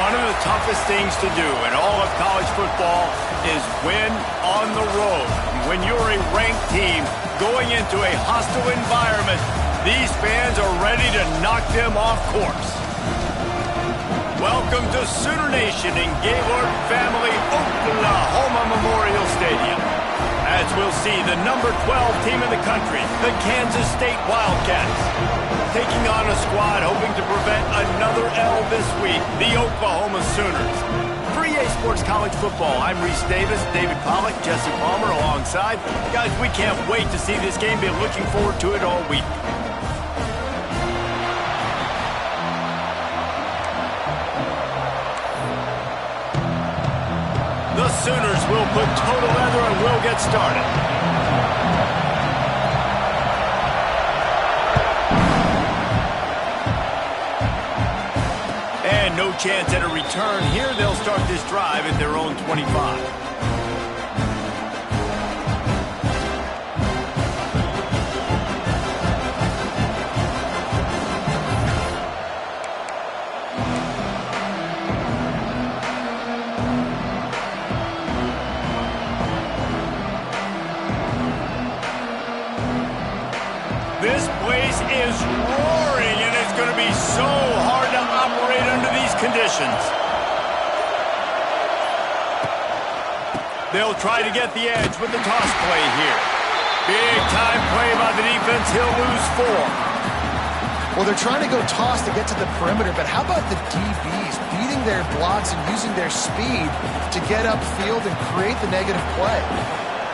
One of the toughest things to do in all of college football is win on the road. When you're a ranked team going into a hostile environment, these fans are ready to knock them off course. Welcome to Sooner Nation in Gaylord Family Oklahoma Memorial Stadium. As we'll see the number 12 team in the country, the Kansas State Wildcats, taking on a squad hoping to prevent another L this week, the Oklahoma Sooners. For EA Sports College Football, I'm Reese Davis, David Pollack, Jesse Palmer alongside. Guys, we can't wait to see this game. Been looking forward to it all week. The Sooners will put total leather and will get started. And no chance at a return here. They'll start this drive at their own 25. This place is roaring, and it's going to be so hard to operate under these conditions. They'll try to get the edge with the toss play here. Big time play by the defense. He'll lose 4. Well, they're trying to go toss to get to the perimeter, but how about the DBs beating their blocks and using their speed to get upfield and create the negative play?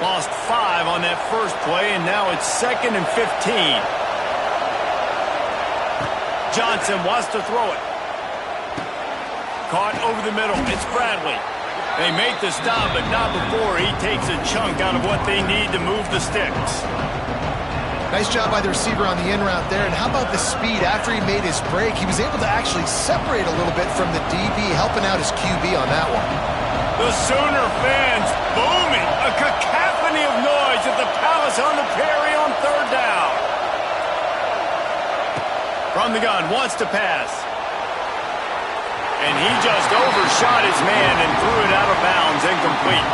Lost 5 on that first play, and now it's 2nd and 15. Johnson wants to throw it. Caught over the middle. It's Bradley. They make the stop, but not before he takes a chunk out of what they need to move the sticks. Nice job by the receiver on the in route there. And how about the speed? After he made his break, he was able to actually separate a little bit from the DB, helping out his QB on that one. The Sooner fans booming. A cacophony of noise at the Palace on the Prairie on 3rd down. From the gun, wants to pass. And he just overshot his man and threw it out of bounds, incomplete.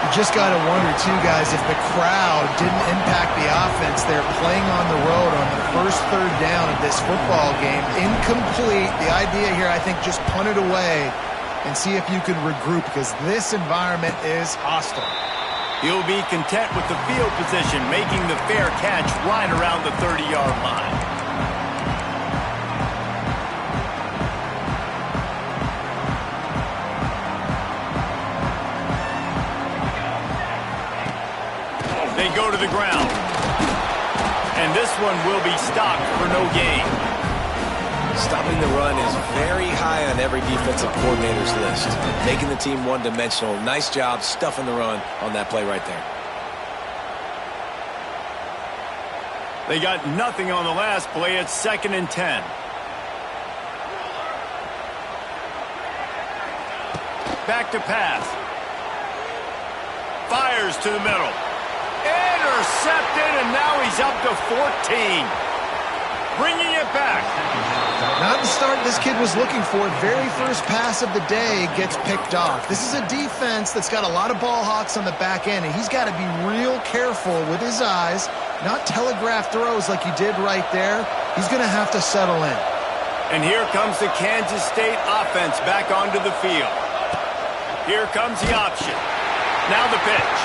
You just got to wonder, too, guys, if the crowd didn't impact the offense. They're playing on the road on the first 3rd down of this football game. Incomplete. The idea here, I think, just punt it away and see if you can regroup, because this environment is hostile. He'll be content with the field position, making the fair catch right around the 30-yard line. They go to the ground. And this one will be stopped for no gain. Stopping the run is very high on every defensive coordinator's list. Making the team one-dimensional. Nice job stuffing the run on that play right there. They got nothing on the last play. It's 2nd and 10. Back to pass. Fires to the middle. Intercepted, and now he's up to 14. Bringing it back. Not the start this kid was looking for. Very first pass of the day gets picked off. This is a defense that's got a lot of ball hawks on the back end, and he's got to be real careful with his eyes, not telegraph throws like he did right there. He's going to have to settle in. And here comes the Kansas State offense back onto the field. Here comes the option. Now the pitch.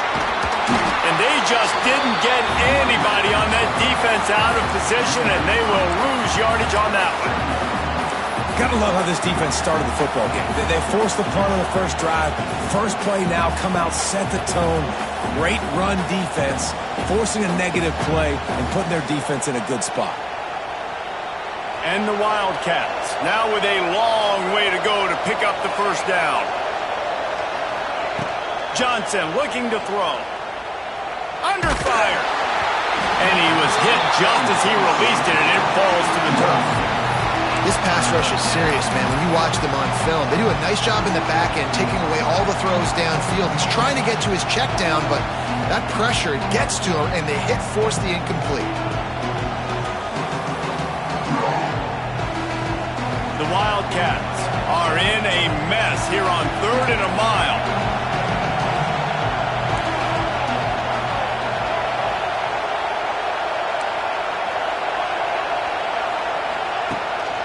And they just didn't get anybody on that defense out of position, and they will lose yardage on that one. Gotta love how this defense started the football game. They forced the punt on the first drive. First play now, come out, set the tone. Great run defense, forcing a negative play and putting their defense in a good spot. And the Wildcats, now with a long way to go to pick up the first down. Johnson looking to throw. Under fire. And he was hit just as he released it, and it falls to the turf. This pass rush is serious, man. When you watch them on film, they do a nice job in the back end, taking away all the throws downfield. He's trying to get to his check down, but that pressure gets to him, and they force the incomplete. The The Wildcats are in a mess here on 3rd and a mile.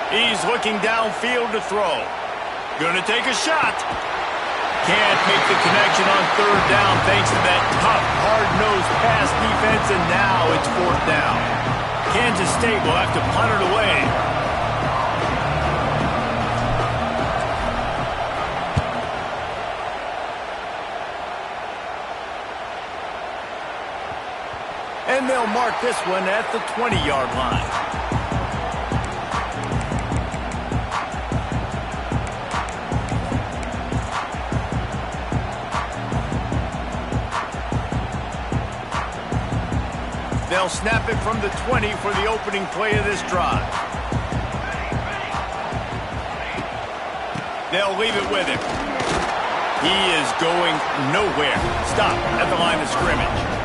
He's looking downfield to throw. Gonna take a shot. Can't make the connection on 3rd down thanks to that tough, hard-nosed pass defense, and now it's 4th down. Kansas State will have to punt it away. And they'll mark this one at the 20-yard line. They'll snap it from the 20 for the opening play of this drive. They'll leave it with him. He is going nowhere. Stop at the line of scrimmage.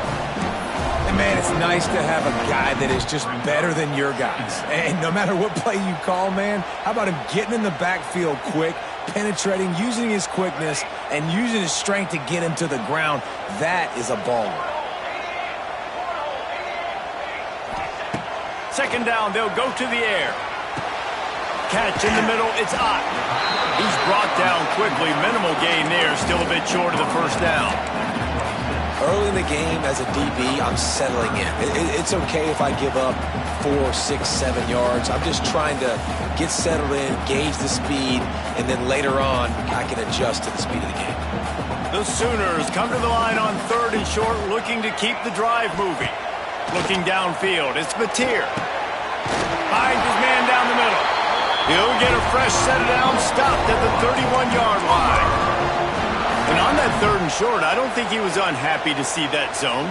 And man, it's nice to have a guy that is just better than your guys. And no matter what play you call, man, how about him getting in the backfield quick, penetrating, using his quickness, and using his strength to get him to the ground. That is a baller. 2nd down, they'll go to the air. Catch in the middle, it's Ott. He's brought down quickly. Minimal gain there, still a bit short of the 1st down. Early in the game, as a DB, I'm settling in. It's okay if I give up 4, 6, 7 yards. I'm just trying to get settled in, gauge the speed, and then later on, I can adjust to the speed of the game. The Sooners come to the line on 3rd and short, looking to keep the drive moving. Looking downfield, it's Mateer. Finds his man down the middle. He'll get a fresh set down, stopped at the 31-yard line. And on that 3rd and short, I don't think he was unhappy to see that zone.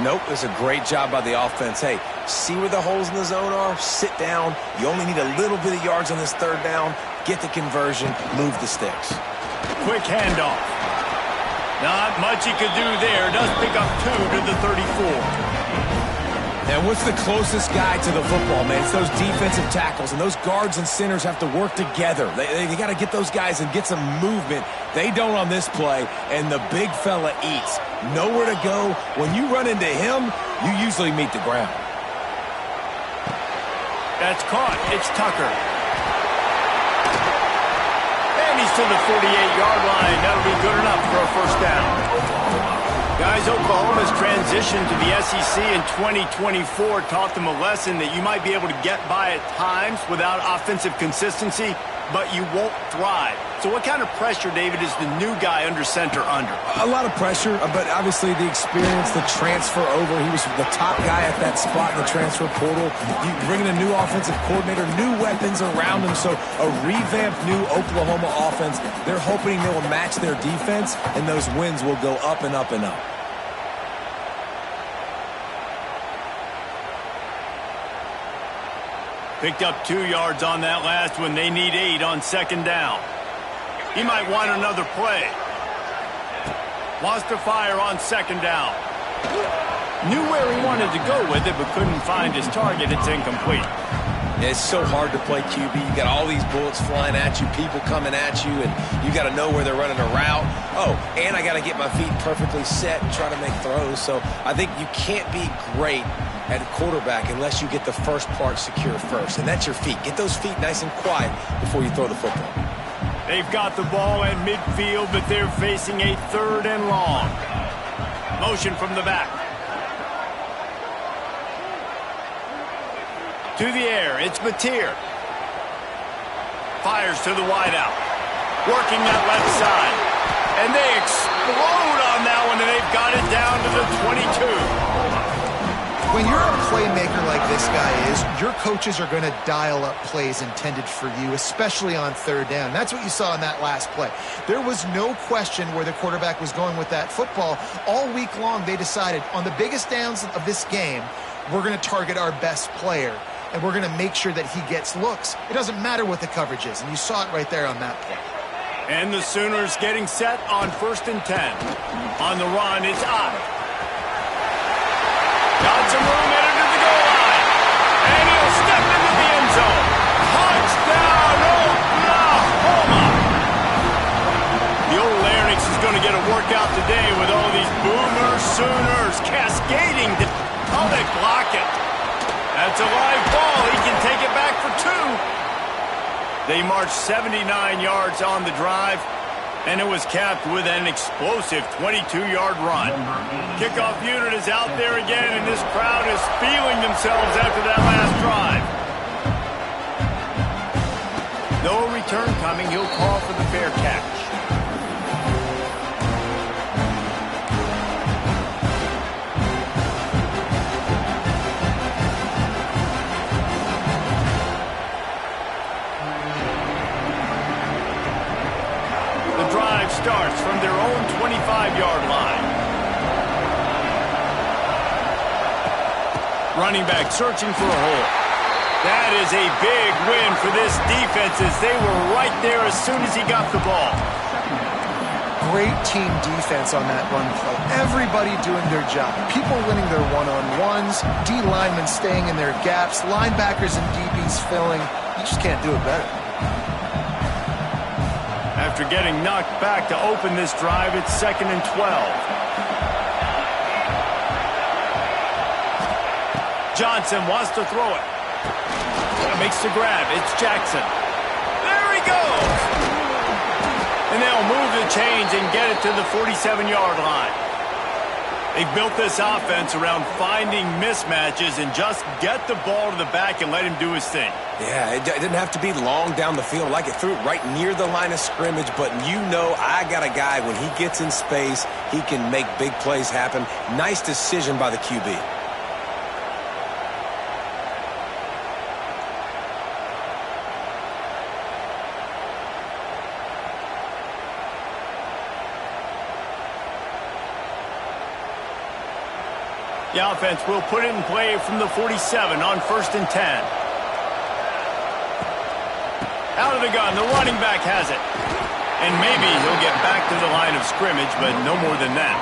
Nope, it was a great job by the offense. Hey, see where the holes in the zone are? Sit down. You only need a little bit of yards on this 3rd down. Get the conversion, move the sticks. Quick handoff. Not much he could do there. Does pick up 2 to the 34. And what's the closest guy to the football, man? It's those defensive tackles, and those guards and centers have to work together. They got to get those guys and get some movement. They don't on this play, and the big fella eats. Nowhere to go. When you run into him, you usually meet the ground. That's caught. It's Tucker. And he's to the 48-yard line. That'll be good enough for a 1st down. Guys, Oklahoma's transition to the SEC in 2024 taught them a lesson that you might be able to get by at times without offensive consistency, but you won't thrive. So what kind of pressure, David, is the new guy under center under? A lot of pressure, but obviously the experience, the transfer over. He was the top guy at that spot in the transfer portal. You bring in a new offensive coordinator, new weapons around him, so a revamped new Oklahoma offense. They're hoping they will match their defense, and those wins will go up and up and up. Picked up 2 yards on that last one. They need 8 on 2nd down. He might want another play. Wants to fire on 2nd down. Knew where he wanted to go with it, but couldn't find his target. It's incomplete. It's so hard to play QB. You got all these bullets flying at you, people coming at you, and you got to know where they're running a route. Oh, and I got to get my feet perfectly set and try to make throws. So I think you can't be great at quarterback unless you get the first part secure first, and that's your feet. Get those feet nice and quiet before you throw the football. They've got the ball at midfield, but they're facing a 3rd and long. Motion from the back. To the air, it's Mateer. Fires to the wideout. Working that left side. And they explode on that one, and they've got it down to the 22. When you're a playmaker like this guy is, your coaches are going to dial up plays intended for you, especially on 3rd down. That's what you saw in that last play. There was no question where the quarterback was going with that football. All week long, they decided on the biggest downs of this game, we're going to target our best player, and we're going to make sure that he gets looks. It doesn't matter what the coverage is, and you saw it right there on that play. And the Sooners getting set on 1st and 10. On the run, it's Ott. Got some room headed to the goal line. And he'll step into the end zone. Touchdown, Sooners cascading. Oh, they block it. That's a live ball. He can take it back for 2. They marched 79 yards on the drive, and it was capped with an explosive 22-yard run. Kickoff unit is out there again, and this crowd is feeling themselves after that last drive. No return coming. He'll call for the fair catch. Starts from their own 25-yard line. Running back searching for a hole. That is a big win for this defense as they were right there as soon as he got the ball. Great team defense on that run play. Everybody doing their job. People winning their one-on-ones, D linemen staying in their gaps, linebackers and DBs filling. You just can't do it better. After getting knocked back to open this drive, it's 2nd and 12. Johnson wants to throw it. Makes the grab. It's Jackson. There he goes. And they'll move the chains and get it to the 47-yard line. They've built this offense around finding mismatches and just get the ball to the back and let him do his thing. Yeah, it didn't have to be long down the field. Like it threw it right near the line of scrimmage, but you know I got a guy, when he gets in space, he can make big plays happen. Nice decision by the QB. The offense will put it in play from the 47 on 1st and 10. Out of the gun, the running back has it. And maybe he'll get back to the line of scrimmage, but no more than that.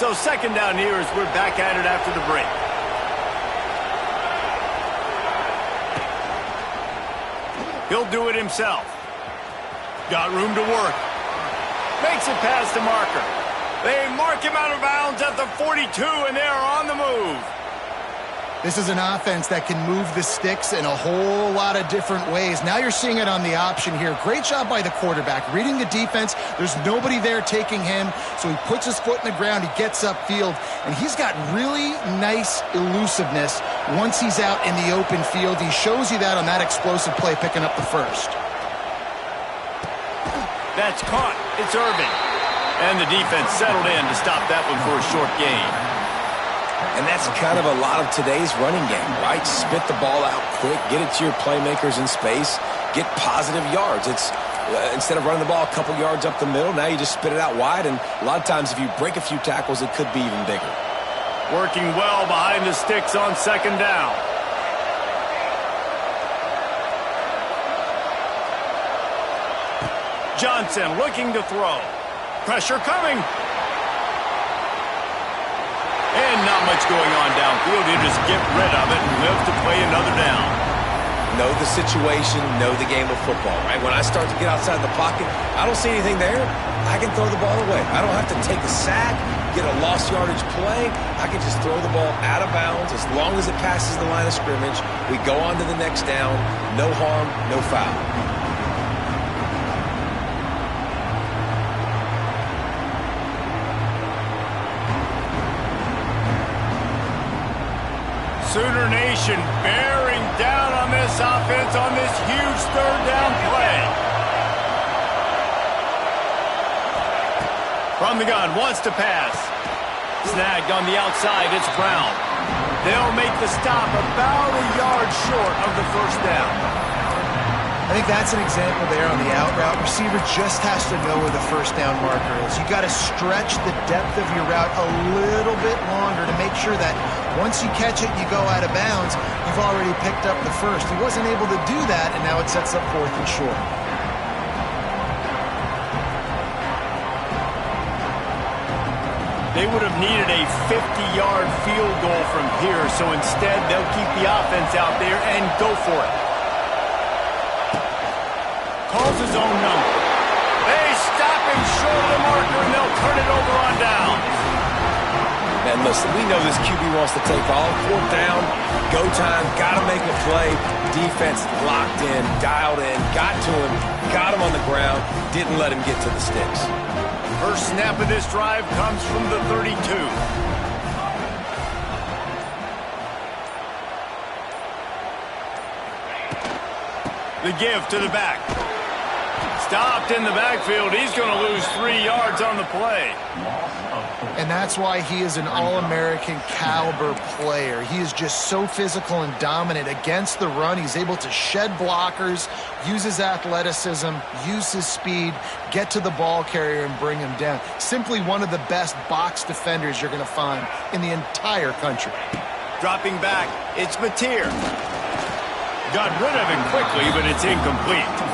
So 2nd down here as we're back at it after the break. He'll do it himself. Got room to work. Makes it past the marker. They mark him out of bounds at the 42, and they are on the move. This is an offense that can move the sticks in a whole lot of different ways. Now you're seeing it on the option here. Great job by the quarterback. Reading the defense, there's nobody there taking him, so he puts his foot in the ground, he gets upfield, and he's got really nice elusiveness once he's out in the open field. He shows you that on that explosive play, picking up the first. That's caught. It's Irving. And the defense settled in to stop that one for a short gain. And that's kind of a lot of today's running game, right? Spit the ball out quick, get it to your playmakers in space, get positive yards. It's instead of running the ball a couple yards up the middle, now you just spit it out wide, and a lot of times if you break a few tackles, it could be even bigger. Working well behind the sticks on 2nd down. Johnson looking to throw. Pressure coming. And not much going on downfield. You just get rid of it and live to play another down. Know the situation, know the game of football, right? When I start to get outside the pocket, I don't see anything there, I can throw the ball away. I don't have to take a sack, get a lost yardage play. I can just throw the ball out of bounds as long as it passes the line of scrimmage. We go on to the next down. No harm, no foul. Sooner Nation bearing down on this offense on this huge 3rd down play. From the gun, wants to pass. Snagged on the outside, it's Brown. They'll make the stop about a yard short of the 1st down. I think that's an example there on the out route. Receiver just has to know where the first down marker is. You got to stretch the depth of your route a little bit longer to make sure that once you catch it, you go out of bounds, you've already picked up the first. He wasn't able to do that, and now it sets up 4th and short. They would have needed a 50-yard field goal from here, so instead they'll keep the offense out there and go for it. Calls his own number. They stop him short of the marker, and they'll turn it over on down. Man, listen, we know this QB wants to take all. 4th down, go time, got to make a play. Defense locked in, dialed in, got to him, got him on the ground, didn't let him get to the sticks. First snap of this drive comes from the 32. The give to the back. Stopped in the backfield. He's going to lose 3 yards on the play. And that's why he is an All-American caliber player. He is just so physical and dominant against the run. He's able to shed blockers, use his athleticism, use his speed, get to the ball carrier and bring him down. Simply one of the best box defenders you're going to find in the entire country. Dropping back, it's Mateer. Got rid of it quickly, but it's incomplete.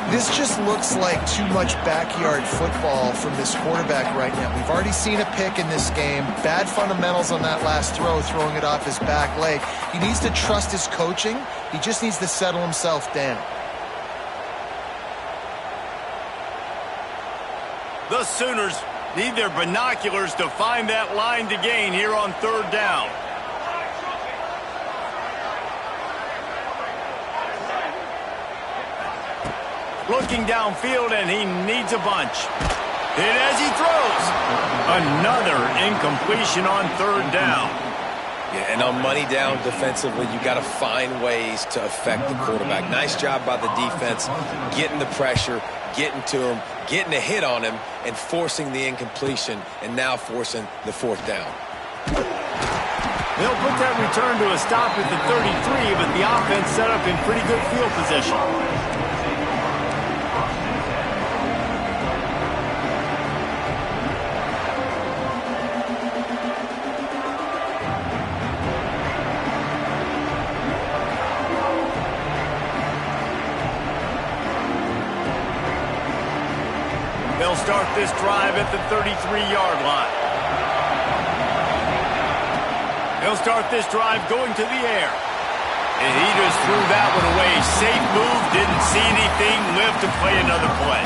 This just looks like too much backyard football from this quarterback right now. We've already seen a pick in this game. Bad fundamentals on that last throw, throwing it off his back leg. He needs to trust his coaching. He just needs to settle himself down. The Sooners need their binoculars to find that line to gain here on 3rd down. Looking downfield, and he needs a bunch. Hit as he throws. Another incompletion on 3rd down. Yeah, and on money down defensively, you got to find ways to affect the quarterback. Nice job by the defense, getting the pressure, getting to him, getting a hit on him, and forcing the incompletion, and now forcing the 4th down. They'll put that return to a stop at the 33, but the offense set up in pretty good field position. They'll start this drive at the 33-yard line. They'll start this drive going to the air. And he just threw that one away. Safe move, didn't see anything, lived to play another play.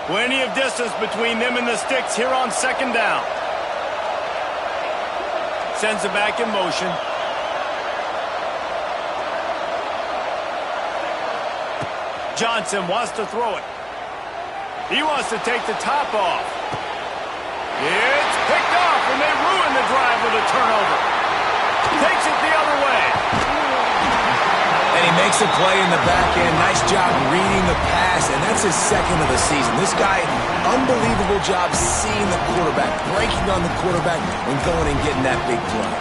Plenty of distance between them and the sticks here on 2nd down. Sends it back in motion. Johnson wants to throw it. He wants to take the top off. It's picked off, and they ruin the drive with a turnover. Takes it the other way. And he makes a play in the back end. Nice job reading the pass, and that's his 2nd of the season. This guy, unbelievable job seeing the quarterback, breaking on the quarterback, and going and getting that big play.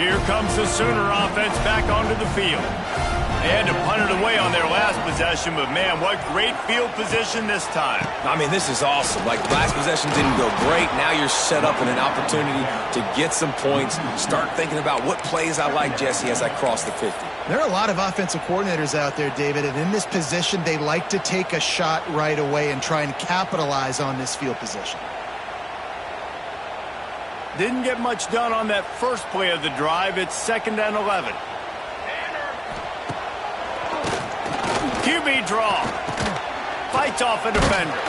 Here comes the Sooner offense back onto the field. They had to punt it away on their last possession, but man, what great field position this time. I mean, this is awesome. Like, last possession didn't go great. Now you're set up in an opportunity to get some points. Start thinking about what plays I like, Jesse, as I cross the 50. There are a lot of offensive coordinators out there, David, and in this position, they like to take a shot right away and try and capitalize on this field position. Didn't get much done on that first play of the drive. It's 2nd and 11. QB draw. Fights off a defender.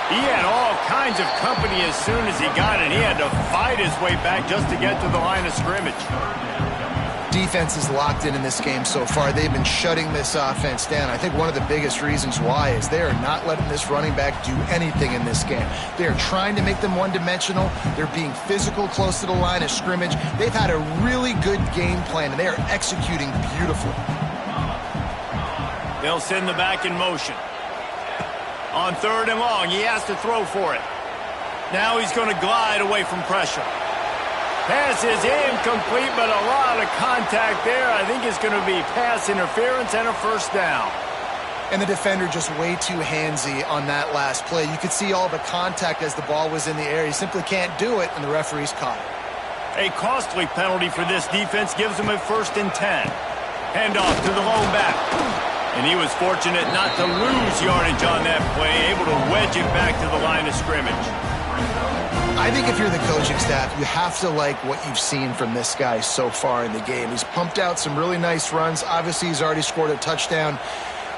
He had all kinds of company as soon as he got it. He had to fight his way back just to get to the line of scrimmage. Defense is locked in this game so far. They've been shutting this offense down. I think one of the biggest reasons why is they are not letting this running back do anything in this game. They are trying to make them one-dimensional. They're being physical close to the line of scrimmage. They've had a really good game plan, and they are executing beautifully. They'll send the back in motion. On 3rd and long, he has to throw for it. Now he's going to glide away from pressure. Pass is incomplete, but a lot of contact there. I think it's going to be pass interference and a first down. And the defender just way too handsy on that last play. You could see all the contact as the ball was in the air. He simply can't do it, and the referee's caught it. A costly penalty for this defense gives them a 1st and 10. Handoff to the lone back. And he was fortunate not to lose yardage on that play, able to wedge it back to the line of scrimmage. I think if you're the coaching staff, you have to like what you've seen from this guy so far in the game. He's pumped out some really nice runs. Obviously, he's already scored a touchdown.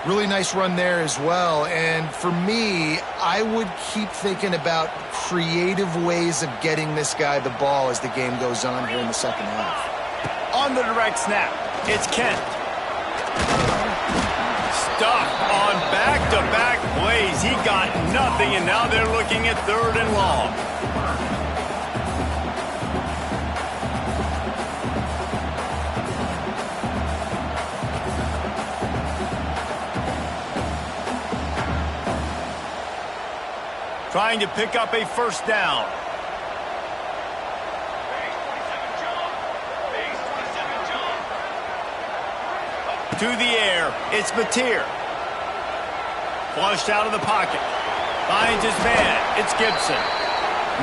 Really nice run there as well. And for me, I would keep thinking about creative ways of getting this guy the ball as the game goes on here in the second half. On the direct snap, it's Kent. Stuck on back-to-back plays. He got nothing, and now they're looking at 3rd and long. Trying to pick up a first down. To the air, it's Mateer. Flushed out of the pocket. Finds his man, it's Gibson.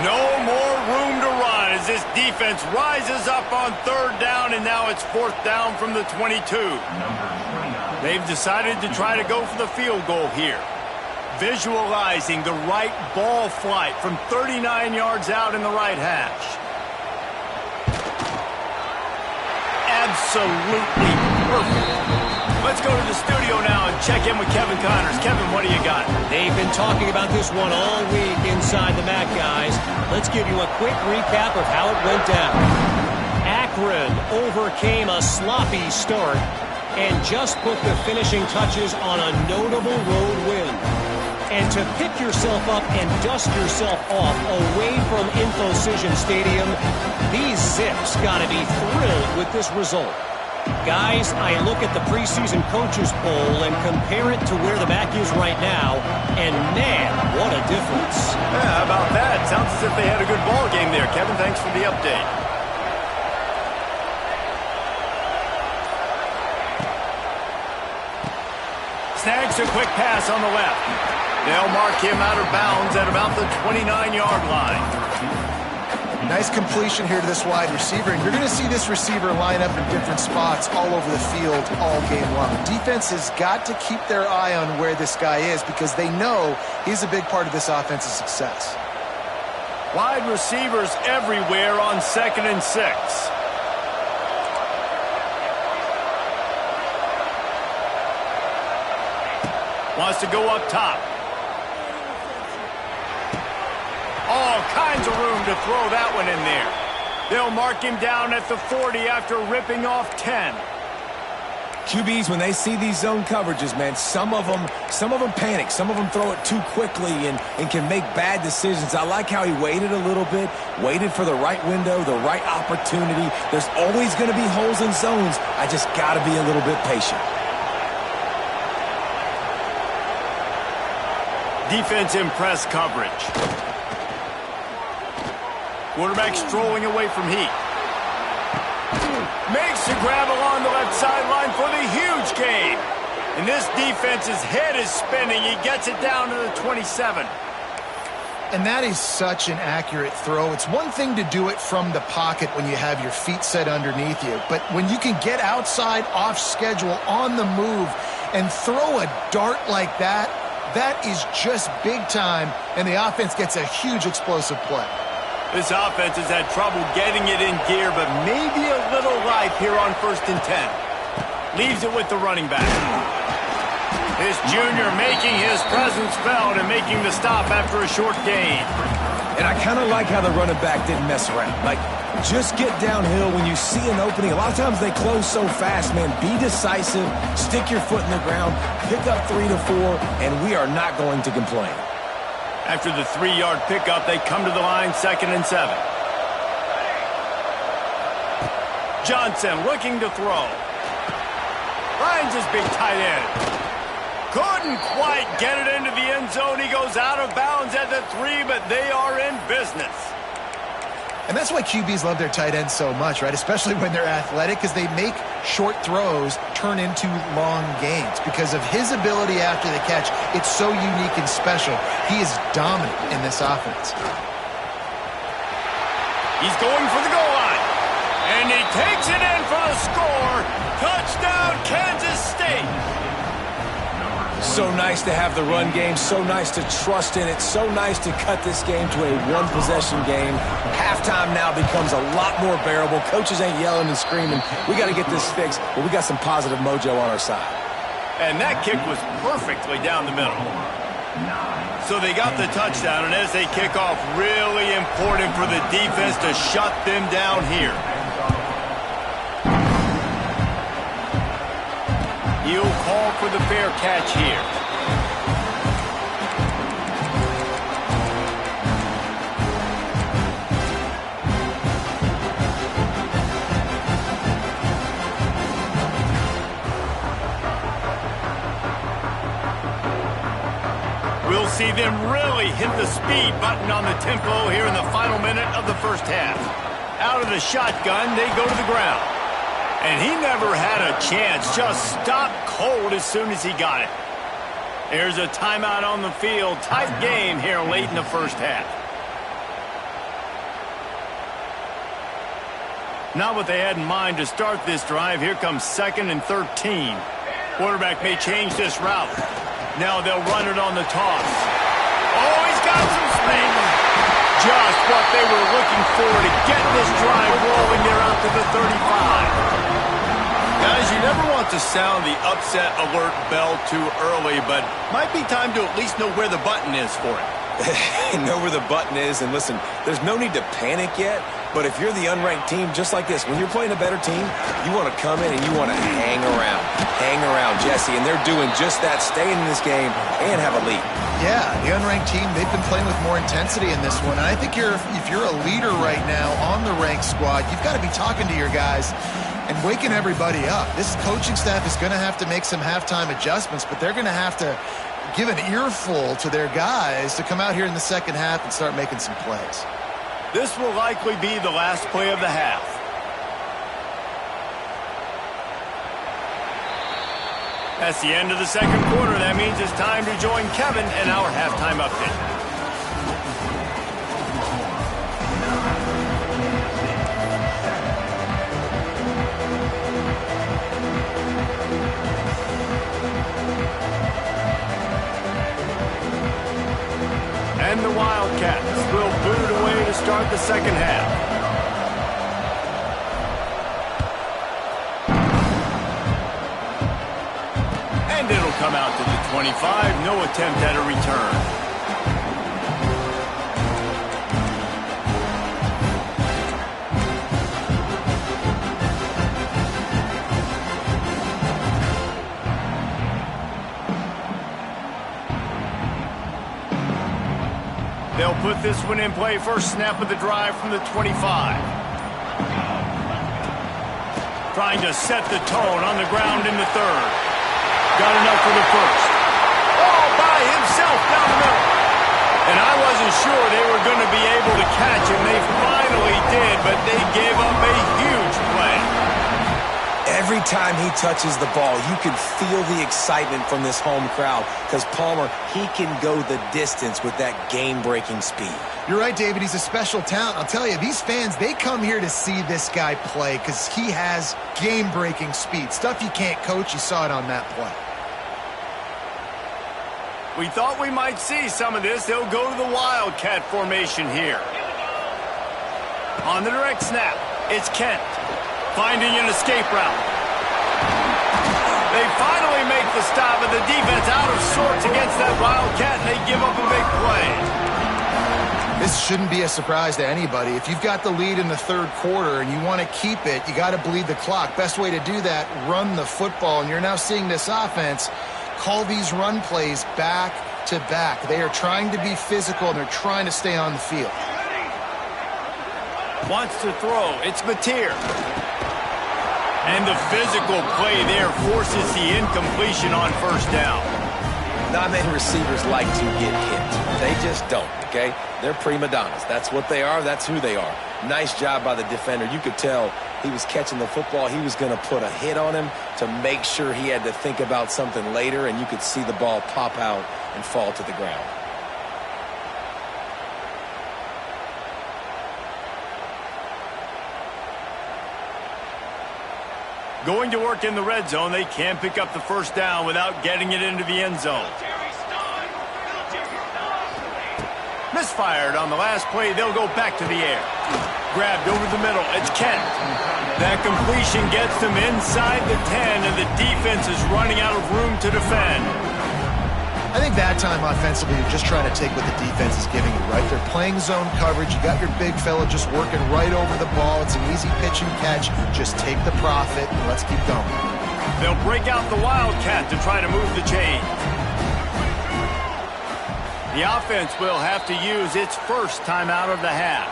No more room to run as this defense rises up on 3rd down, and now it's 4th down from the 22. They've decided to try to go for the field goal here. Visualizing the right ball flight from 39 yards out in the right hash. Absolutely perfect. Let's go to the studio now and check in with Kevin Connors. Kevin, what do you got? They've been talking about this one all week inside the MAC, guys. Let's give you a quick recap of how it went down. Akron overcame a sloppy start and just put the finishing touches on a notable road win. And to pick yourself up and dust yourself off away from InfoCision Stadium, these Zips got to be thrilled with this result. Guys, I look at the preseason coaches poll and compare it to where the MAC is right now, and man, what a difference. Yeah, how about that? Sounds as if they had a good ball game there. Kevin, thanks for the update. Snags a quick pass on the left. They'll mark him out of bounds at about the 29-yard line. Nice completion here to this wide receiver, and you're going to see this receiver line up in different spots all over the field all game long. Defense has got to keep their eye on where this guy is because they know he's a big part of this offense's success. Wide receivers everywhere on 2nd and 6. Wants to go up top. All kinds of room to throw that one in there. They'll mark him down at the 40 after ripping off 10. QBs, when they see these zone coverages, man, some of them panic. Some of them throw it too quickly and can make bad decisions. I like how he waited a little bit, waited for the right window, the right opportunity. There's always going to be holes in zones. I just got to be a little bit patient. Defense in press coverage. Quarterback strolling away from heat. Makes the grab along the left sideline for the huge gain. And this defense's head is spinning. He gets it down to the 27. And that is such an accurate throw. It's one thing to do it from the pocket when you have your feet set underneath you. But when you can get outside, off schedule, on the move, and throw a dart like that, that is just big time. And the offense gets a huge explosive play. This offense has had trouble getting it in gear, but maybe a little life here on 1st and 10. Leaves it with the running back. This junior making his presence felt and making the stop after a short gain. And I kind of like how the running back didn't mess around. Like, Just get downhill when you see an opening. A lot of times they close so fast, man. Be decisive, stick your foot in the ground, pick up 3 to 4, and we are not going to complain. After the 3-yard pickup, they come to the line, 2nd and 7. Johnson looking to throw. Finds his big tight end. Couldn't quite get it into the end zone. He goes out of bounds at the 3, but they are in business. And that's why QBs love their tight ends so much, right? Especially when they're athletic, because they make short throws turn into long gains. Because of his ability after the catch, it's so unique and special. He is dominant in this offense. He's going for the goal line. And he takes it in for the score. Touchdown, Kansas State. So nice to have the run game, so nice to trust in it, so nice to cut this game to a one-possession game. Halftime now becomes a lot more bearable. Coaches ain't yelling and screaming. We got to get this fixed, but we got some positive mojo on our side. And that kick was perfectly down the middle. So they got the touchdown, and as they kick off, really important for the defense to shut them down here. He'll call for the fair catch here. We'll see them really hit the speed button on the tempo here in the final minute of the first half. Out of the shotgun, they go to the ground. And he never had a chance, just stopped cold as soon as he got it. There's a timeout on the field. Tight game here late in the first half. Not what they had in mind to start this drive. Here comes 2nd and 13. Quarterback may change this route. Now they'll run it on the toss. Oh, he's got some space. Just what they were looking for to get this drive rolling there out to the 35. Guys, you never want to sound the upset alert bell too early, but might be time to at least know where the button is for it. Know where the button is, and listen, there's no need to panic yet, but if you're the unranked team, just like this, when you're playing a better team, you want to come in and you want to hang around, Jesse, and they're doing just that, staying in this game and have a lead. Yeah, the unranked team, they've been playing with more intensity in this one, and I think if you're a leader right now on the ranked squad, you've got to be talking to your guys and waking everybody up. This coaching staff is going to have to make some halftime adjustments, but they're going to have to give an earful to their guys to come out here in the second half and start making some plays. This will likely be the last play of the half. That's the end of the second quarter. That means it's time to join Kevin in our halftime update. And the Wildcats will boot it away to start the second half. And it'll come out to the 25. No attempt at a return. They'll put this one in play. First snap of the drive from the 25. Trying to set the tone on the ground in the third. Got enough for the first. All by himself down the middle. And I wasn't sure they were going to be able to catch him. They finally did, but they gave up a huge play. Every time he touches the ball, you can feel the excitement from this home crowd because Palmer, he can go the distance with that game-breaking speed. You're right, David. He's a special talent. I'll tell you, these fans, they come here to see this guy play because he has game-breaking speed. Stuff you can't coach. You saw it on that play. We thought we might see some of this. They'll go to the Wildcat formation here. On the direct snap, it's Kent. Finding an escape route. They finally make the stop, and the defense out of sorts against that Wildcat, and they give up a big play. This shouldn't be a surprise to anybody. If you've got the lead in the third quarter and you want to keep it, you got to bleed the clock. Best way to do that, run the football. And you're now seeing this offense call these run plays back to back. They are trying to be physical, and they're trying to stay on the field. Wants to throw. It's Mateer. And the physical play there forces the incompletion on first down. Not many receivers like to get hit. They just don't, okay? They're prima donnas. That's what they are. That's who they are. Nice job by the defender. You could tell he was catching the football. He was going to put a hit on him to make sure he had to think about something later, and you could see the ball pop out and fall to the ground. Going to work in the red zone, they can pick up the first down without getting it into the end zone. Misfired on the last play. They'll go back to the air. Grabbed over the middle. It's Kent. That completion gets them inside the 10, and the defense is running out of room to defend. I think that time offensively, you're just trying to take what the defense is giving you, right? They're playing zone coverage. You got your big fella just working right over the ball. It's an easy pitch and catch. Just take the profit, and let's keep going. They'll break out the Wildcat to try to move the chain. The offense will have to use its first timeout of the half.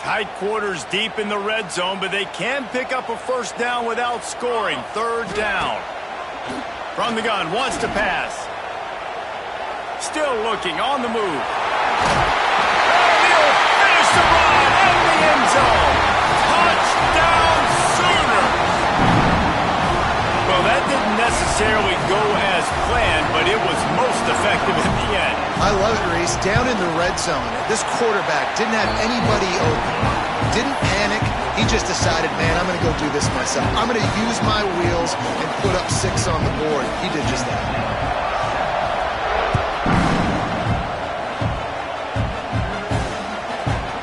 Tight quarters deep in the red zone, but they can pick up a first down without scoring. Third down. From the gun, wants to pass. Still looking, on the move. And he'll finish the run in the end zone. Touchdown Sooners! Well, that didn't necessarily go as planned, but it was most effective in the end. I love it, Reese. Down in the red zone, this quarterback didn't have anybody open. Didn't panic. He just decided, man, I'm going to go do this myself. I'm going to use my wheels and put up 6 on the board. He did just that.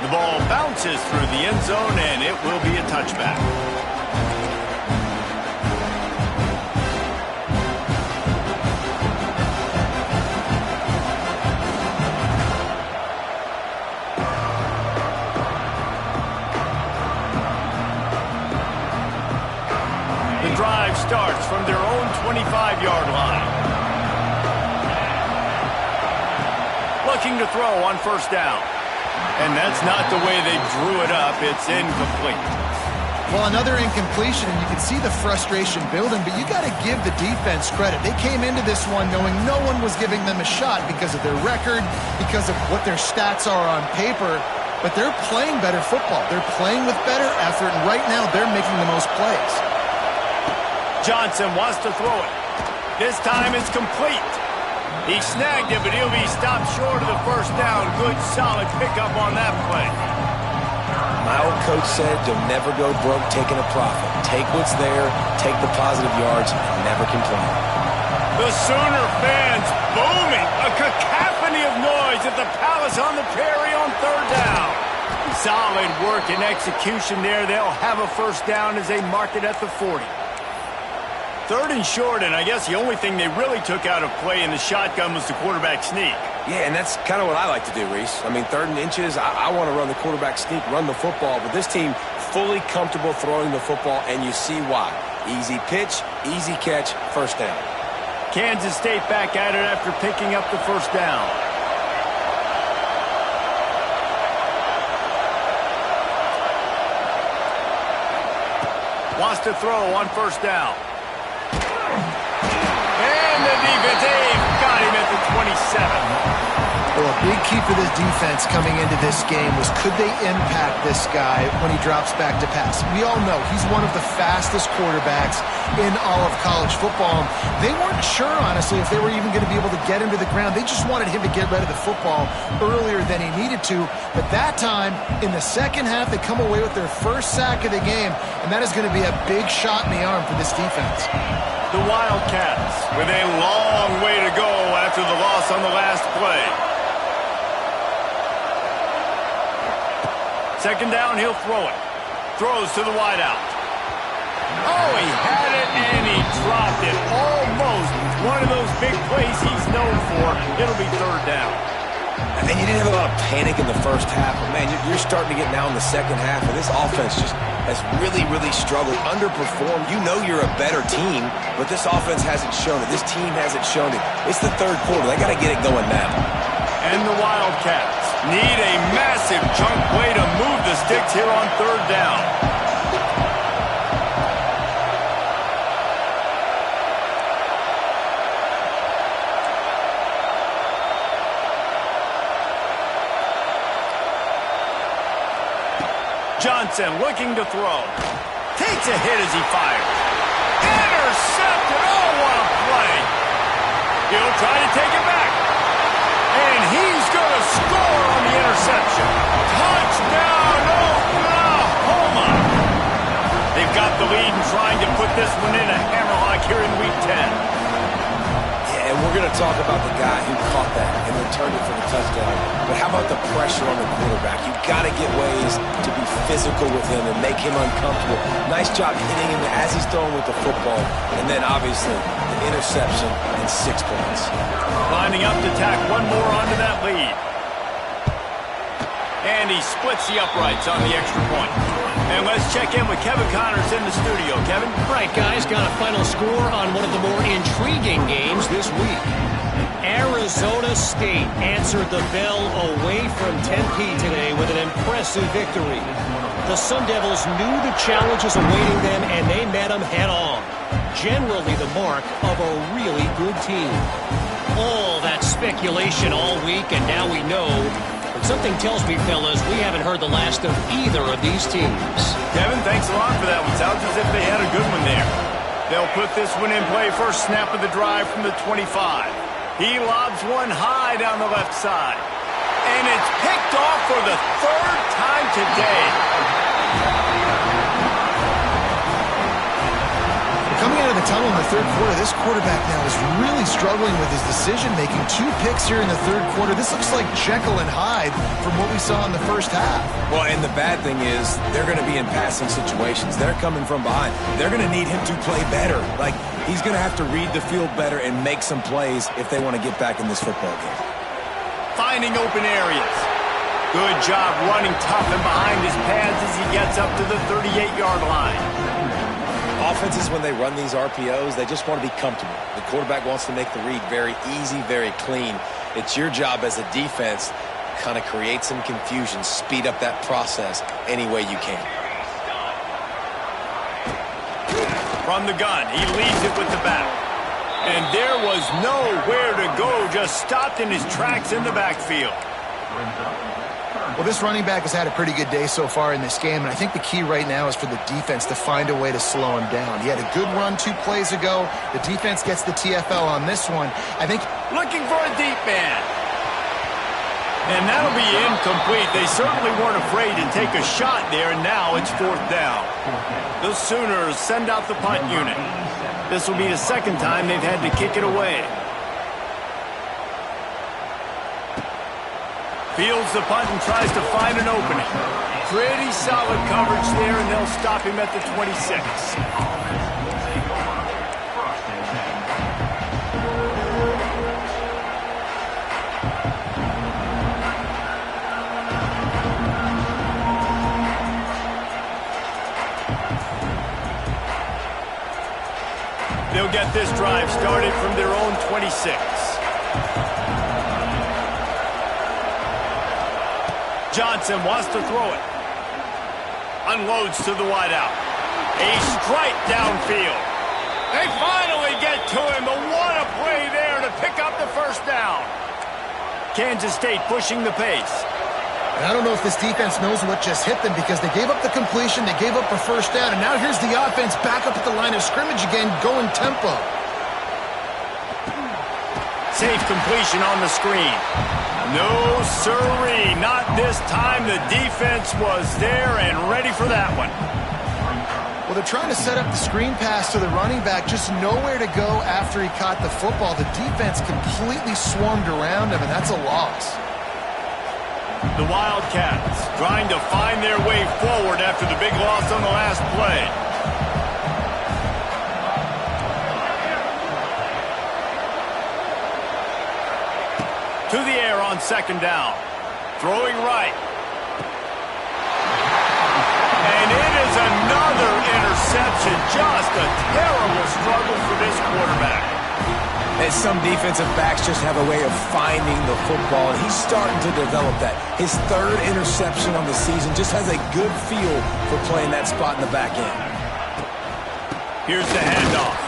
The ball bounces through the end zone, and it will be a touchback. Drive starts from their own 25-yard line. Looking to throw on first down. And that's not the way they drew it up. It's incomplete. Well, another incompletion, and you can see the frustration building, but you got to give the defense credit. They came into this one knowing no one was giving them a shot because of their record, because of what their stats are on paper, but they're playing better football. They're playing with better effort, and right now they're making the most plays. Johnson wants to throw it. This time it's complete. He snagged it, but he'll be stopped short of the first down. Good, solid pickup on that play. My old coach said you'll never go broke taking a profit. Take what's there, take the positive yards, and never complain. The Sooner fans booming. A cacophony of noise at the Palace on the Prairie on third down. Solid work and execution there. They'll have a first down as they mark it at the 40. Third and short, and I guess the only thing they really took out of play in the shotgun was the quarterback sneak. Yeah, and that's kind of what I like to do, Reese. I mean, 3rd and inches, I want to run the quarterback sneak, run the football, but this team fully comfortable throwing the football, and you see why. Easy pitch, easy catch, first down. Kansas State back at it after picking up the first down. Wants to throw on first down. And the defense got him at the 27. Well, a big key for this defense coming into this game was could they impact this guy when he drops back to pass? We all know he's one of the fastest quarterbacks in all of college football. They weren't sure, honestly, if they were even going to be able to get him to the ground. They just wanted him to get rid of the football earlier than he needed to. But that time, in the second half, they come away with their first sack of the game, and that is going to be a big shot in the arm for this defense. The Wildcats with a long way to go after the loss on the last play. second down, he'll throw it. Throws to the wideout. Oh, he had it, and he dropped it. Almost one of those big plays he's known for. It'll be third down. And you didn't have a lot of panic in the first half, but, man, you're starting to get now in the second half, and this offense just has really, really struggled, underperformed. You know you're a better team, but this offense hasn't shown it. This team hasn't shown it. It's the third quarter. They got to get it going now. And the Wildcats need a massive chunk play to move the sticks here on third down. Johnson looking to throw. Takes a hit as he fires. Intercepted. Oh, what a play. He'll try to take it back. And he's going to score on the interception. Touchdown, Oklahoma. They've got the lead and trying to put this one in a hammerlock here in Week 10. And we're going to talk about the guy who caught that and returned it for the touchdown. But how about the pressure on the quarterback? You've got to get ways to be physical with him and make him uncomfortable. Nice job hitting him as he's throwing with the football. And then, obviously, the interception and 6 points. Lining up to tack one more onto that lead. And he splits the uprights on the extra point. And let's check in with Kevin Connors in the studio. Kevin? Right, guys, got a final score on one of the more intriguing games this week. Arizona State answered the bell away from Tempe today with an impressive victory. The Sun Devils knew the challenges awaiting them, and they met them head-on. Generally the mark of a really good team. All that speculation all week, and now we know. But something tells me, fellas, we haven't heard the last of either of these teams. Kevin, thanks a lot for that one. Sounds as if they had a good one there. They'll put this one in play. First snap of the drive from the 25. He lobs one high down the left side. And it's picked off for the third time today. Coming out of the tunnel in the third quarter, this quarterback now is really struggling with his decision-making. 2 picks here in the third quarter. This looks like Jekyll and Hyde from what we saw in the first half. Well, and the bad thing is they're going to be in passing situations. They're coming from behind. They're going to need him to play better. Like, he's going to have to read the field better and make some plays if they want to get back in this football game. Finding open areas. Good job running tough and behind his pads as he gets up to the 38-yard line. Offenses, when they run these RPOs, they just want to be comfortable. The quarterback wants to make the read very easy, very clean. It's your job as a defense to kind of create some confusion, speed up that process any way you can. From the gun, he leads it with the back. And there was nowhere to go, just stopped in his tracks in the backfield. Well, this running back has had a pretty good day so far in this game, and I think the key right now is for the defense to find a way to slow him down. He had a good run 2 plays ago. The defense gets the TFL on this one. I think looking for a deep man. And that'll be incomplete. They certainly weren't afraid to take a shot there, and now it's fourth down. The Sooners send out the punt unit. This will be the second time they've had to kick it away. Fields the punt and tries to find an opening. Pretty solid coverage there, and they'll stop him at the 26. They'll get this drive started from their own 26. Johnson wants to throw it. Unloads to the wideout. A strike downfield. They finally get to him, but what a play there to pick up the first down. Kansas State pushing the pace. And I don't know if this defense knows what just hit them because they gave up the completion, they gave up a first down, and now here's the offense back up at the line of scrimmage again, going tempo. Safe completion on the screen. No, sirree, not this time. The defense was there and ready for that one. Well, they're trying to set up the screen pass to the running back, just nowhere to go after he caught the football. The defense completely swarmed around him, and that's a loss. The Wildcats trying to find their way forward after the big loss on the last play. To the air on second down. Throwing right. And it is another interception. Just a terrible struggle for this quarterback. And some defensive backs just have a way of finding the football, and he's starting to develop that. His third interception on the season, just has a good feel for playing that spot in the back end. Here's the handoff.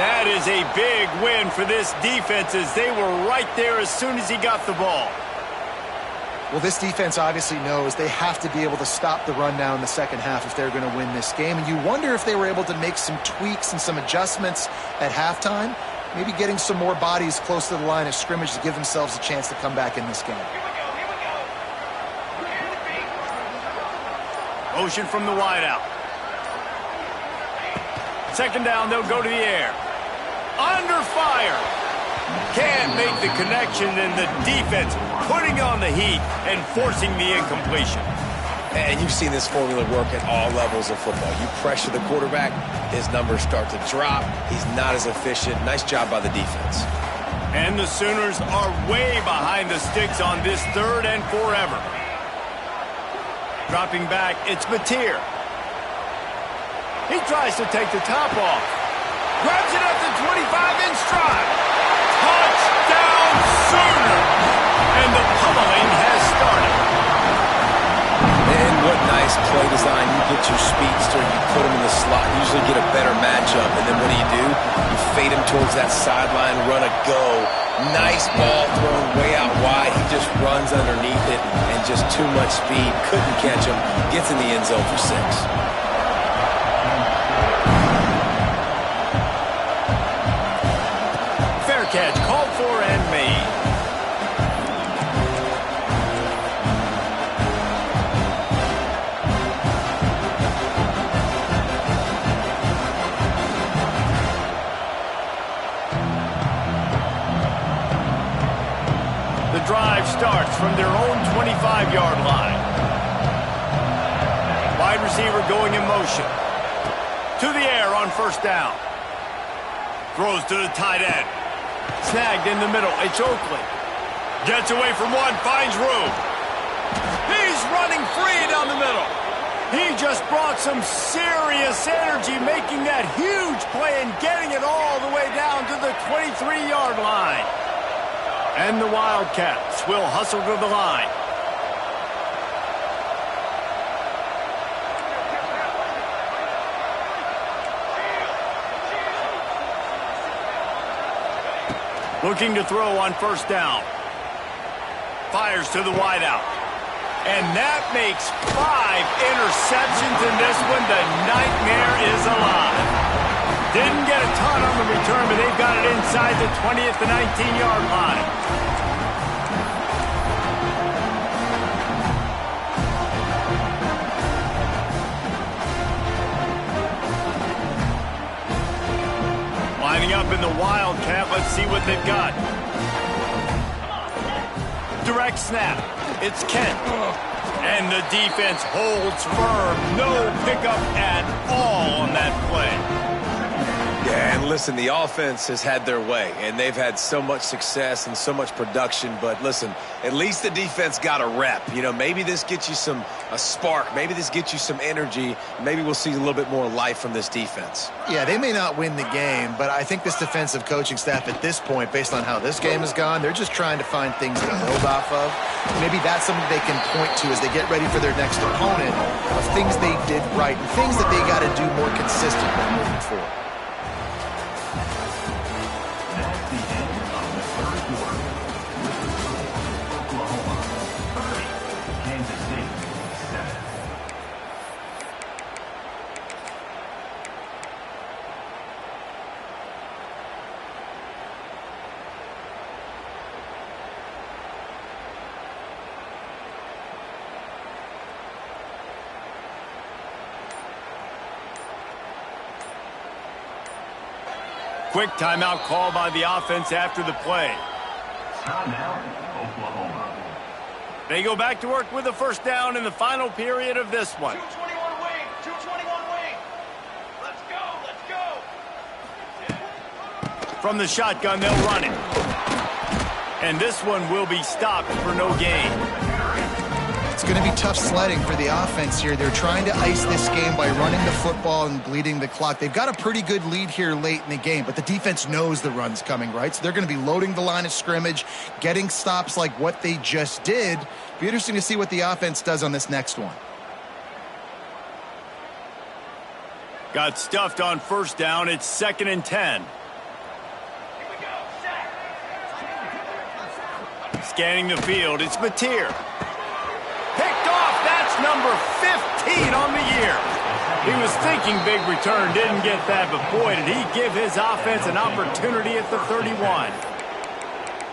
That is a big win for this defense as they were right there as soon as he got the ball. Well, this defense obviously knows they have to be able to stop the run now in the second half if they're going to win this game. And you wonder if they were able to make some tweaks and some adjustments at halftime. Maybe getting some more bodies close to the line of scrimmage to give themselves a chance to come back in this game. Motion from the wideout. Second down, they'll go to the air. Under fire. Can't make the connection, and the defense putting on the heat and forcing the incompletion. And you've seen this formula work at all levels of football. You pressure the quarterback, his numbers start to drop. He's not as efficient. Nice job by the defense. And the Sooners are way behind the sticks on this third and forever. Dropping back, it's Mateer. He tries to take the top off. Grabs it at the 25 in stride. Touchdown Sooner! And the pummeling has started. And what nice play design. You get your speedster, you put him in the slot, usually get a better matchup, and then what do? You fade him towards that sideline, run a go. Nice ball thrown way out wide. He just runs underneath it, and just too much speed. Couldn't catch him. Gets in the end zone for 6. Fair catch, called for and made. The drive starts from their own 25-yard line. Wide receiver going in motion. To the air on first down. Throws to the tight end. Snagged in the middle. It's Oakley. Gets away from one, finds room. He's running free down the middle. He just brought some serious energy, making that huge play and getting it all the way down to the 23-yard line. And the Wildcats will hustle to the line. Looking to throw on first down. Fires to the wideout. And that makes 5 interceptions in this one. The nightmare is alive. Didn't get a ton on the return, but they've got it inside the 20 at the 19-yard line. Lining up in the Wildcat. Let's see what they've got. Direct snap. It's Kent. And the defense holds firm. No pickup at all on that play. Yeah, and listen, the offense has had their way, and they've had so much success and so much production. But listen, at least the defense got a rep. You know, maybe this gets you a spark. Maybe this gets you some energy. Maybe we'll see a little bit more life from this defense. Yeah, they may not win the game, but I think this defensive coaching staff at this point, based on how this game has gone, they're just trying to find things to build off of. Maybe that's something they can point to as they get ready for their next opponent of things they did right and things that they got to do more consistently moving forward. Quick timeout call by the offense after the play. Timeout, Oklahoma. They go back to work with a first down in the final period of this one. 221 wing, 221 wing. Let's go. From the shotgun, they'll run it. And this one will be stopped for no gain. It's going to be tough sledding for the offense here. They're trying to ice this game by running the football and bleeding the clock. They've got a pretty good lead here late in the game, but the defense knows the run's coming, right? So they're going to be loading the line of scrimmage, getting stops like what they just did. Be interesting to see what the offense does on this next one. Got stuffed on first down. It's 2nd and 10. Scanning the field, it's Mateer. Picked off, that's number 15 on the year. He was thinking big return, didn't get that, but boy, did he give his offense an opportunity at the 31.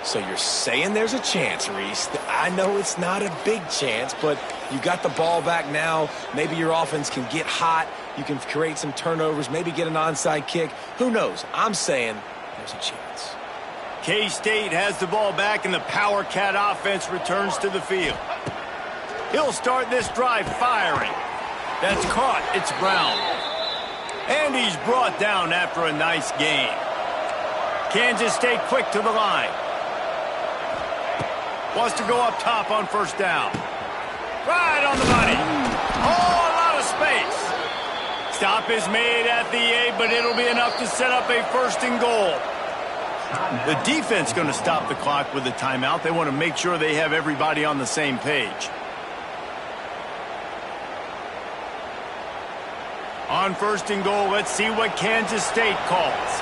So you're saying there's a chance, Reese. I know it's not a big chance, but you got the ball back now. Maybe your offense can get hot. You can create some turnovers, maybe get an onside kick. Who knows? I'm saying there's a chance. K-State has the ball back, and the Power Cat offense returns to the field. He'll start this drive firing. That's caught. It's Brown. And he's brought down after a nice gain. Kansas State quick to the line. Wants to go up top on first down. Right on the money. Oh, a lot of space. Stop is made at the 8, but it'll be enough to set up a 1st and goal. The defense going to stop the clock with a timeout. They want to make sure they have everybody on the same page. On 1st and goal, let's see what Kansas State calls.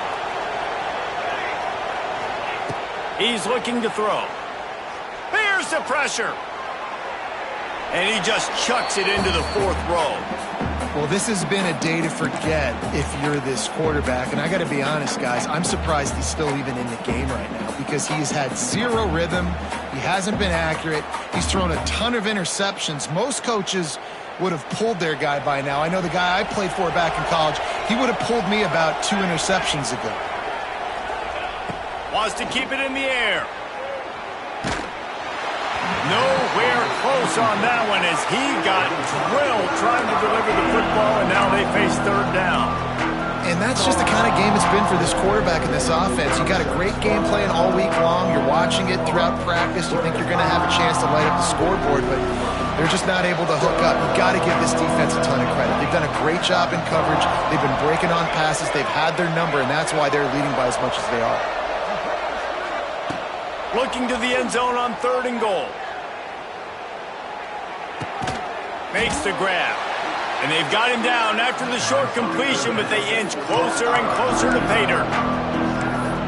He's looking to throw. Here's the pressure. And he just chucks it into the 4th row. Well, this has been a day to forget if you're this quarterback. And I got to be honest, guys, I'm surprised he's still even in the game right now because he's had zero rhythm. He hasn't been accurate. He's thrown a ton of interceptions. Most coaches would have pulled their guy by now. I know the guy I played for back in college, he would have pulled me about 2 interceptions ago. Wants to keep it in the air. Nowhere close on that one as he got drilled trying to deliver the football, and now they face 3rd down. And that's just the kind of game it's been for this quarterback in this offense. You got a great game plan all week long. You're watching it throughout practice. You think you're going to have a chance to light up the scoreboard, but they're just not able to hook up. You got to give this defense a ton of credit. They've done a great job in coverage. They've been breaking on passes. They've had their number, and that's why they're leading by as much as they are. Looking to the end zone on 3rd and goal. Makes the grab. And they've got him down after the short completion, but they inch closer and closer to pay dirt.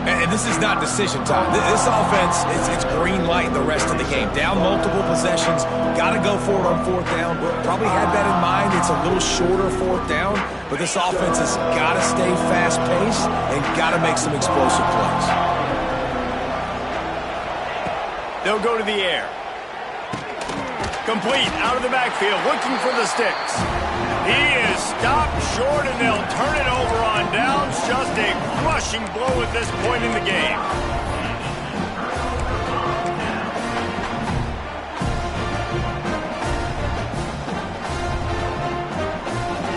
And this is not decision time. This offense, it's green light the rest of the game. Down multiple possessions. Got to go for it on 4th down. Probably had that in mind. It's a little shorter 4th down. But this offense has got to stay fast-paced and got to make some explosive plays. They'll go to the air. Complete out of the backfield, looking for the sticks. He is stopped short, and they'll turn it over on downs. Just a crushing blow at this point in the game.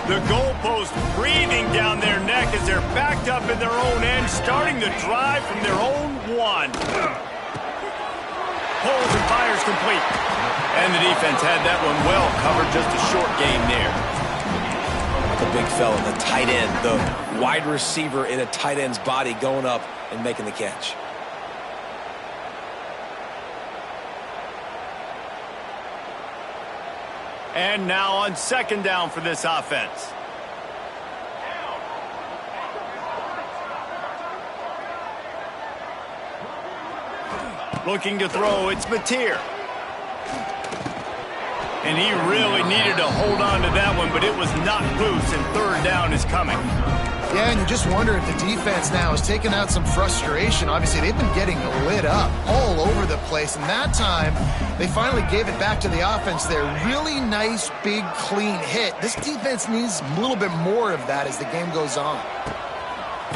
The goalpost breathing down their neck as they're backed up in their own end, starting the drive from their own 1. Pulls and fires complete. And the defense had that one well covered, just a short gain there. The big fella, the tight end, the wide receiver in a tight end's body going up and making the catch. And now on 2nd down for this offense. Looking to throw, it's Mateer. And he really needed to hold on to that one, but it was not loose, and 3rd down is coming. Yeah, and you just wonder if the defense now is taking out some frustration. Obviously, they've been getting lit up all over the place, and that time, they finally gave it back to the offense there. Really nice, big, clean hit. This defense needs a little bit more of that as the game goes on.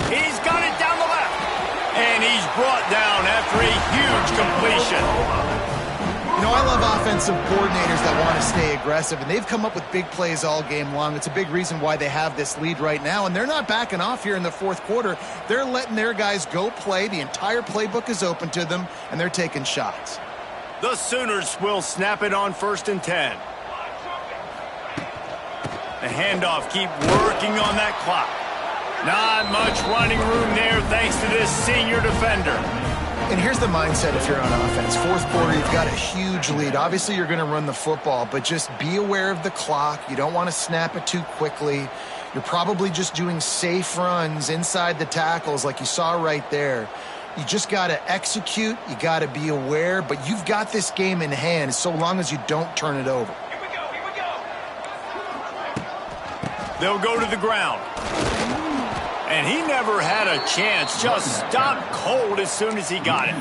He's got it down the left, and he's brought down after a huge completion. You know, I love offensive coordinators that want to stay aggressive, and they've come up with big plays all game long. It's a big reason why they have this lead right now, and they're not backing off here in the fourth quarter. They're letting their guys go play. The entire playbook is open to them, and they're taking shots. The Sooners will snap it on 1st and 10. The handoff, keep working on that clock. Not much running room there thanks to this senior defender. And here's the mindset if you're on offense. Fourth quarter, you've got a huge lead. Obviously, you're going to run the football, but just be aware of the clock. You don't want to snap it too quickly. You're probably just doing safe runs inside the tackles like you saw right there. You just got to execute. You got to be aware, but you've got this game in hand so long as you don't turn it over. Here we go, here we go. They'll go to the ground. And he never had a chance. Just stopped cold as soon as he got it.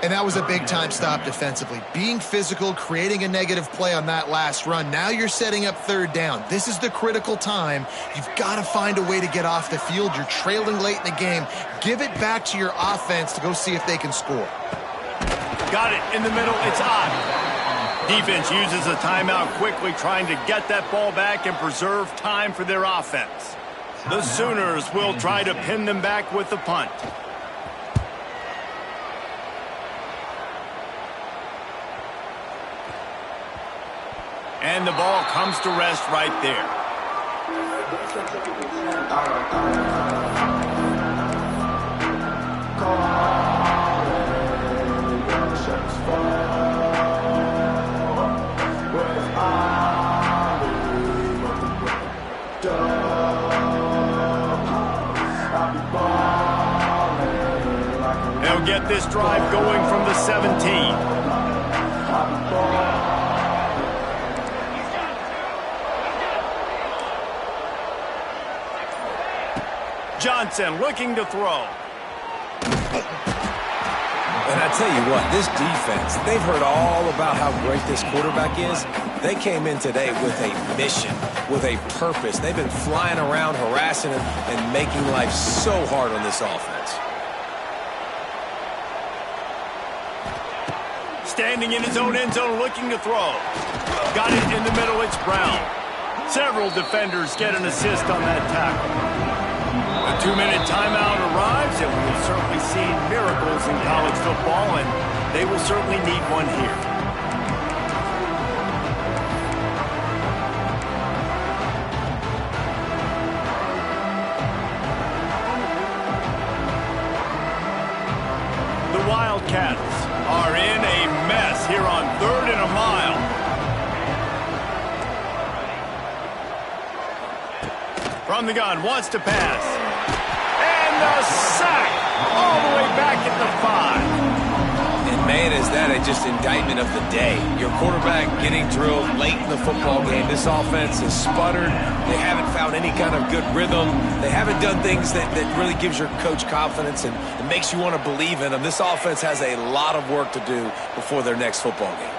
And that was a big-time stop defensively. Being physical, creating a negative play on that last run. Now you're setting up 3rd down. This is the critical time. You've got to find a way to get off the field. You're trailing late in the game. Give it back to your offense to go see if they can score. Got it in the middle. It's on. Defense uses a timeout quickly, trying to get that ball back and preserve time for their offense. The Sooners will try to pin them back with the punt. And the ball comes to rest right there. They'll get this drive going from the 17. Johnson looking to throw. And I tell you what, this defense, they've heard all about how great this quarterback is. They came in today with a mission, with a purpose. They've been flying around, harassing him, and making life so hard on this offense. Standing in his own end zone, looking to throw. Got it in the middle, it's Brown. Several defenders get an assist on that tackle. A 2-minute timeout arrives, and we've certainly seen miracles in college football, and they will certainly need one here. The Wildcats are in a mess here on 3rd and a mile. From the gun, wants to pass. And the sack all the way back at the 5. And man, is that just indictment of the day. Your quarterback getting drilled late in the football game. This offense has sputtered. They haven't found any kind of good rhythm. They haven't done things that really gives your coach confidence and it makes you want to believe in them. This offense has a lot of work to do before their next football game.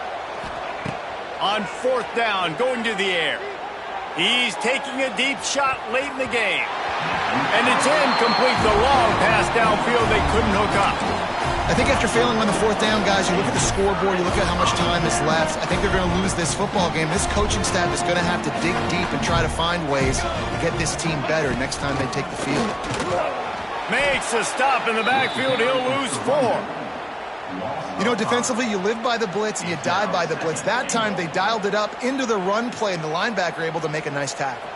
On 4th down, going to the air. He's taking a deep shot late in the game. And it's incomplete. The long pass downfield, they couldn't hook up. I think after failing on the 4th down, guys, you look at the scoreboard, you look at how much time is left. I think they're going to lose this football game. This coaching staff is going to have to dig deep and try to find ways to get this team better next time they take the field. Makes a stop in the backfield. He'll lose 4. You know, defensively, you live by the blitz and you die by the blitz. That time, they dialed it up into the run play, and the linebacker able to make a nice tackle.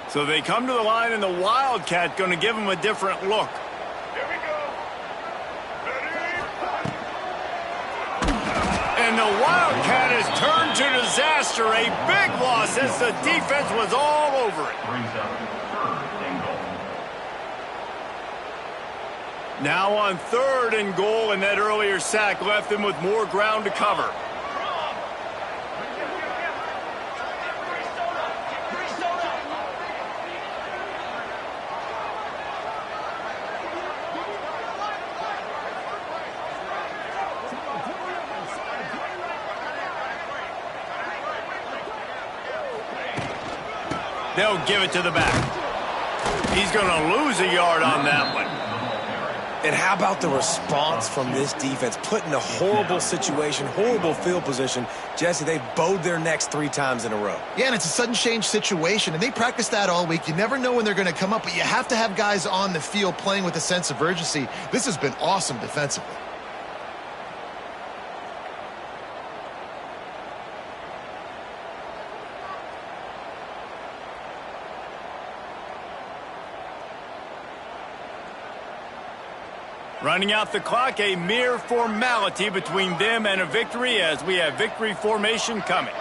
So they come to the line, and the Wildcat going to give them a different look. Here we go. And the Wildcat has turned to disaster. A big loss as the defense was all over it. Now on 3rd and goal, and that earlier sack left them with more ground to cover. They'll give it to the back. He's going to lose a yard on that one. And how about the response from this defense? Put in a horrible situation, horrible field position. Jesse, they bowed their necks 3 times in a row. Yeah, and it's a sudden change situation, and they practice that all week. You never know when they're going to come up, but you have to have guys on the field playing with a sense of urgency. This has been awesome defensively. Running out the clock, a mere formality between them and a victory as we have victory formation coming.